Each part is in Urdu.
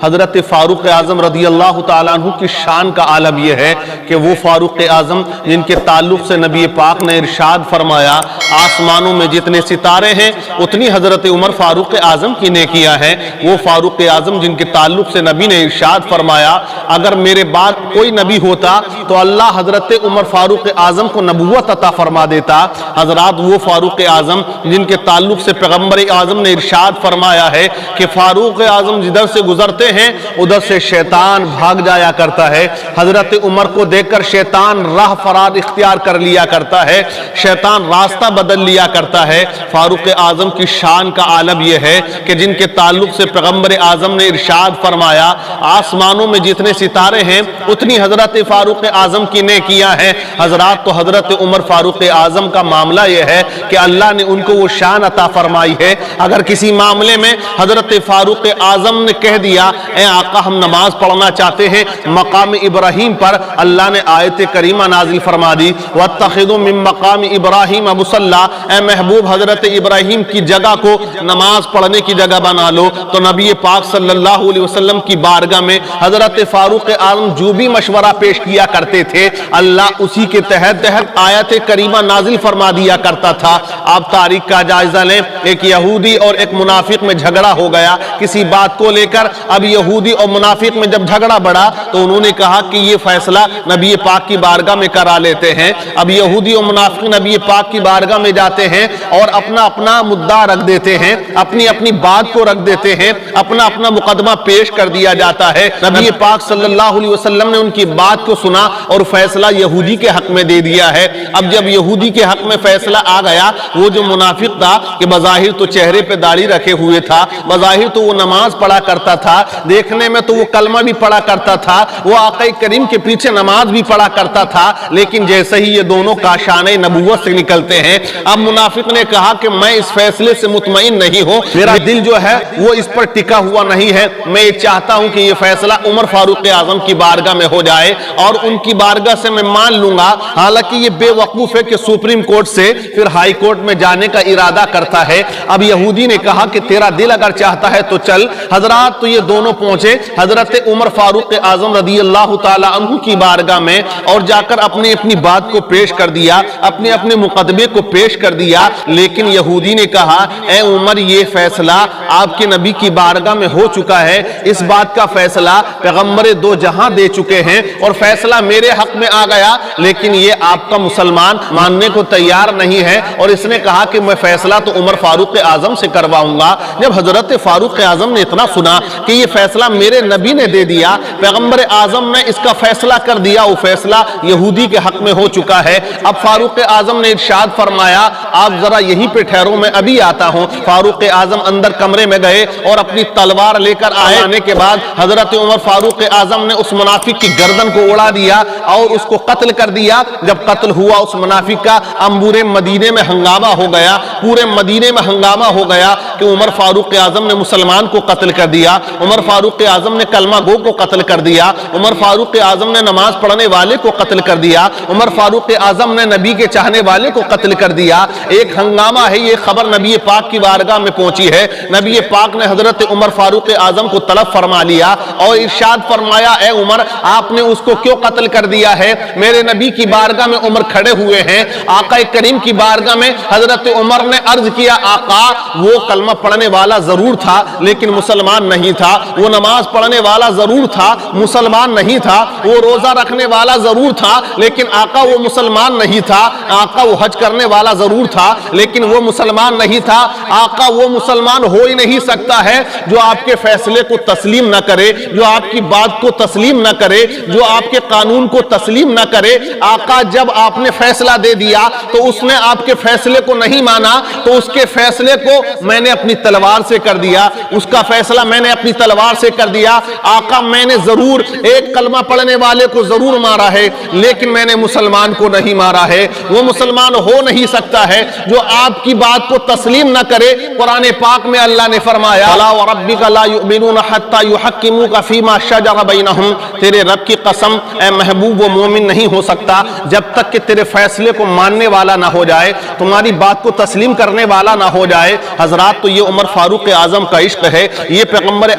حضرت فاروق اعظم رضی اللہ تعالیٰ عنہ کی شان کا عالم یہ ہے کہ وہ فاروق اعظم جن کے تعلق سے نبی پاک نے ارشاد فرمایا آسمانوں میں جتنے ستارے ہیں اتنی حضرت عمر فاروق اعظم کی نیکیاں ہیں، وہ فاروق اعظم جن کے تعلق سے نبی نے ارشاد فرمایا اگر میرے بعد کوئی نبی ہوتا تو اللہ حضرت عمر فاروق اعظم کو نبوت عطا فرما دیتا۔ حضرات وہ فاروق اعظم جن کے تعلق سے پیغمبر اعظم نے ارشاد فرمایا ہے کہ فاروق اعظم جدھر سے گزرتے ہیں ادھر سے شیطان بھاگ جایا کرتا ہے۔ حضرت عمر کو دیکھ کر شیطان راہ فرار اختیار کر لیا کرتا ہے، شیطان راستہ بدل لیا کرتا ہے۔ فاروق اعظم کی شان کا عالم یہ ہے کہ جن کے تعلق سے پیغمبر اعظم نے ارشاد فرمایا آسمانوں میں جتنے ستارے ہیں اتنی حضرت فاروق اعظم کی نیکیاں ہیں۔ حضرات تو حضرت عمر فاروق اعظم کا معاملہ یہ ہے کہ اللہ نے ان کو وہ شان عطا فرمائی ہے، اگر کسی معاملے میں حضرت فاروق اعظم نے کہہ دیا اے آقا ہم نماز پڑھنا چاہتے ہیں، مقام ابراہیم پر اللہ نے آیت کریمہ نازل فرما دی وَاتَّخِذُوا مِن مَقَامِ إِبْرَاهِيمَ مُصَلَّى، اے محبوب حضرت ابراہیم کی جگہ کو نماز پڑھنے کی جگہ بنا لو۔ تو نبی پاک صلی اللہ علیہ وسلم کی بارگاہ میں حضرت فاروق اعظم جو بھی مشورہ پیش کیا کرتے تھے اللہ اسی کے تحت آیت کریمہ نازل فرما دیا کرتا تھا۔ آپ تاریخ کا جائزہ لیں، ایک یہودی اور ایک منافق میں جھگڑا ہو گیا کسی بات کو لے کر۔ اب یہودی اور منافق میں جب جھگڑا بڑھا تو انہوں نے کہا کہ یہ فیصلہ نبی پاک کی بارگاہ میں کرا لیتے ہیں۔ اب یہودی اور منافق نبی پاک کی بارگاہ میں جاتے ہیں اور اپنا اپنا مدعا رکھ دیتے ہیں، اپنی اپنی بات کو رکھ دیتے ہیں، اپنا اپنا مقدمہ پیش کر دیا جاتا ہے۔ نبی پاک صلی اللہ علیہ وسلم نے ان کی بات کو سنا اور فیصلہ یہودی کے حق میں دے دیا ہے۔ اب جب یہودی کے حق میں فیصلہ آ گیا، وہ جو منافق تھا کہ بظاہر تو چہرے پہ داڑھی رکھے ہوئے تھا، بظاہر تو وہ نماز پڑھا کرتا تھا، دیکھنے میں تو وہ کلمہ بھی پڑھا کرتا تھا، وہ آقا کریم کے پیچھے نماز بھی پڑھا کرتا تھا، لیکن جیسے ہی یہ دونوں کاشانِ نبوت سے نکلتے ہیں اب منافق نے کہا کہ میں اس فیصلے سے مطمئن نہیں ہوں، میرا دل جو ہے وہ اس پر ٹکا ہوا نہیں ہے، میں یہ چاہتا ہوں کہ یہ فیصلہ عمر فاروق اعظم کی بارگاہ میں ہو جائے اور ان کی بارگاہ سے میں مان لوں گا۔ حالانکہ یہ بے وقوف ہے کہ سپریم کورٹ سے پھر ہائی کورٹ میں جانے کا ارادہ کرتا ہے۔ اب یہودی نے کہا کہ تیرا دل اگر چاہتا ہے تو چل۔ حضرات تو یہ دونوں پہنچے حضرت عمر فاروق اعظم رضی اللہ تعالی عنہ کی بارگاہ میں اور جا کر اپنی اپنی بات کو پیش کر دیا، اپنے اپنے مقدمے کو پیش کر دیا، لیکن یہودی نے کہا اے عمر یہ فیصلہ آپ کے نبی کی بارگاہ میں ہو چکا ہے، اس بات کا فیصلہ پیغمبر دو جہاں دے چکے ہیں اور فیصلہ میرے حق میں آ گیا، لیکن یہ آپ کا مسلمان ماننے کو تیار نہیں ہے اور اس نے کہا کہ میں فیصلہ تو عمر فاروق اعظم سے کرواؤں گا۔ جب حضرت فاروق اعظم نے اتنا سنا کہ یہ فیصلہ میرے نبی نے دے دیا، پیغمبر اعظم نے اس کا فیصلہ کر دیا، وہ فیصلہ یہودی کے حق میں ہو چکا ہے۔ اب فاروق اعظم نے ارشاد فرمایا آپ ذرا یہیں پہ ٹھہرو میں ابھی آتا ہوں۔ فاروق اعظم اندر کمرے میں گئے اور اپنی تلوار لے کر آنے کے بعد حضرت عمر فاروق اعظم نے اس منافق کی گردن کو اڑا دیا اور اس کو قتل کر دیا۔ جب قتل ہوا اس منافق کا پورے مدینے میں ہنگامہ ہو گیا، پورے مدینے میں ہنگامہ ہو گیا کہ عمر فاروق اعظم نے مسلمان کو قتل کر دیا، عمر فاروق اعظم نے کلمہ گو کو قتل کر دیا، عمر فاروق اعظم نے نماز پڑھنے والے کو قتل کر دیا، عمر فاروق اعظم نے نبی کے چاہنے والے کو قتل کر دیا۔ ایک ہنگامہ ہے، یہ خبر نبی پاک کی بارگاہ میں پہنچی ہے۔ نبی پاک نے حضرت عمر فاروق اعظم کو طلب فرما لیا اور ارشاد فرمایا اے عمر آپ نے اس کو کیوں قتل کر دیا ہے؟ میرے نبی کی بارگاہ میں عمر کھڑے ہوئے ہیں، آقا کریم کی بارگاہ میں حضرت عمر نے عرض کیا آقا وہ کلمہ پڑھنے والا ضرور تھا لیکن مسلمان نہیں تھا، وہ نماز پڑھنے والا ضرور تھا مسلمان نہیں تھا، وہ روزہ رکھنے والا ضرور تھا لیکن آقا وہ مسلمان نہیں تھا، آقا وہ حج کرنے والا ضرور تھا لیکن وہ مسلمان نہیں تھا، آقا وہ مسلمان ہو ہی نہیں سکتا ہے جو آپ کے فیصلے کو تسلیم نہ کرے، جو آپ کی بات کو تسلیم نہ کرے، جو آپ کے قانون کو تسلیم نہ کرے۔ آقا جب آپ نے فیصلہ دے دیا تو اس نے آپ کے فیصلے کو نہیں مانا تو اس کے فیصلے کو میں نے اپنی تلوار سے کر دیا، اس کا فیصلہ میں نے اپنی تلوار سے کر دیا۔ آقا میں نے ضرور ایک کلمہ پڑھنے والے کو ضرور مارا ہے لیکن میں نے مسلمان کو نہیں مارا ہے، وہ مسلمان ہو نہیں سکتا ہے جو آپ کی بات کو تسلیم نہ کرے۔ قرآن پاک میں اللہ نے فرمایا فَلَا وَرَبِّكَ لَا يُؤْمِنُونَ حَتَّى يُحَكِّمُوكَ فِي مَا شَجَرَ بَيْنَهُمْ، تیرے رب کی قسم اے محبوب وہ مومن نہیں ہو سکتا جب تک کہ تیرے فیصلے کو ماننے والا نہ ہو جائے، تمہاری بات کو تسلیم کرنے والا نہ ہو جائے۔ حضرات تو یہ عمر فاروق اعظم کا عشق ہے، یہ پیغمبر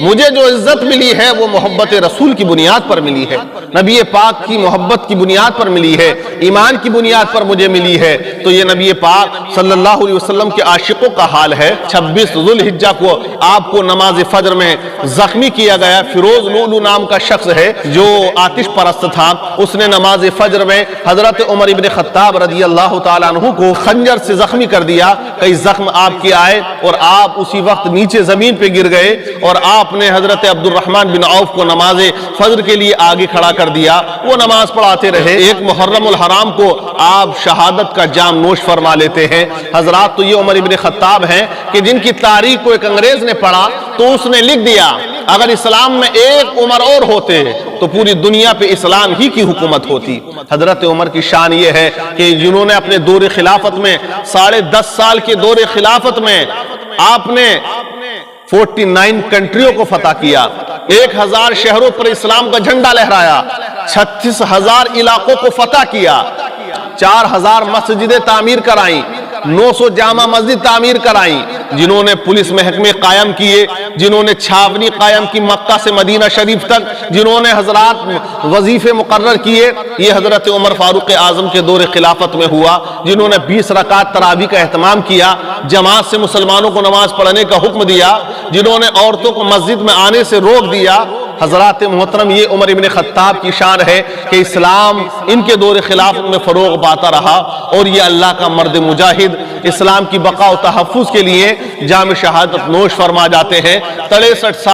مجھے جو عزت ملی ہے وہ محبت رسول کی بنیاد پر ملی ہے، نبی پاک کی محبت کی بنیاد پر ملی ہے، ایمان کی بنیاد پر مجھے ملی ہے۔ تو یہ نبی پاک صلی اللہ علیہ وسلم کے عاشقوں کا حال ہے۔ 26 ذو الحجہ کو آپ کو نماز فجر میں زخمی کیا گیا۔ فیروز لولو نام کا شخص ہے جو آتش پرست تھا، اس نے نماز فجر میں حضرت عمر ابن خطاب رضی اللہ تعالیٰ عنہ کو خنجر سے زخمی کر دیا۔ کئی زخم آپ کے آئے اور آپ اسی وقت نیچے زمین پہ گر گئے، اور آپ نے حضرت عبد الرحمن بن عوف کو نماز فجر کے لیے آگے کھڑا کر دیا، وہ نماز پڑھاتے رہے۔ ایک محرم الحرام کو آپ شہادت کا جام نوش فرما لیتے ہیں۔ حضرات تو یہ عمر ابن خطاب ہیں کہ جن کی تاریخ کو ایک انگریز نے پڑھا تو اس نے لکھ دیا اگر اسلام میں ایک عمر اور ہوتے تو پوری دنیا پہ اسلام ہی کی حکومت ہوتی۔ حضرت عمر کی شان یہ ہے کہ جنہوں نے اپنے دور خلافت میں 10.5 سال کے دور خلافت میں آپ نے 49 کنٹریوں کو فتح کیا، 1000 شہروں پر اسلام کا جھنڈا لہرایا، 36,000 علاقوں کو فتح کیا، 4000 مسجدیں تعمیر کرائیں، 900 جامع مسجد تعمیر کرائیں، جنہوں نے پولیس محکمے قائم کیے، جنہوں نے چھاونی قائم کی مکہ سے مدینہ شریف تک، جنہوں نے حضرات وظیفے مقرر کیے، یہ حضرت عمر فاروق اعظم کے دور خلافت میں ہوا۔ جنہوں نے 20 رکعت تراویح کا اہتمام کیا، جماعت سے مسلمانوں کو نماز پڑھنے کا حکم دیا، جنہوں نے عورتوں کو مسجد میں آنے سے روک دیا۔ حضرات محترم، یہ عمر ابن خطاب کی شان ہے کہ اسلام ان کے دور خلافت میں فروغ پاتا رہا، اور یہ اللہ کا مرد مجاہد اسلام کی بقا و تحفظ کے لیے جام شہادت نوش فرما جاتے ہیں۔ 63 سال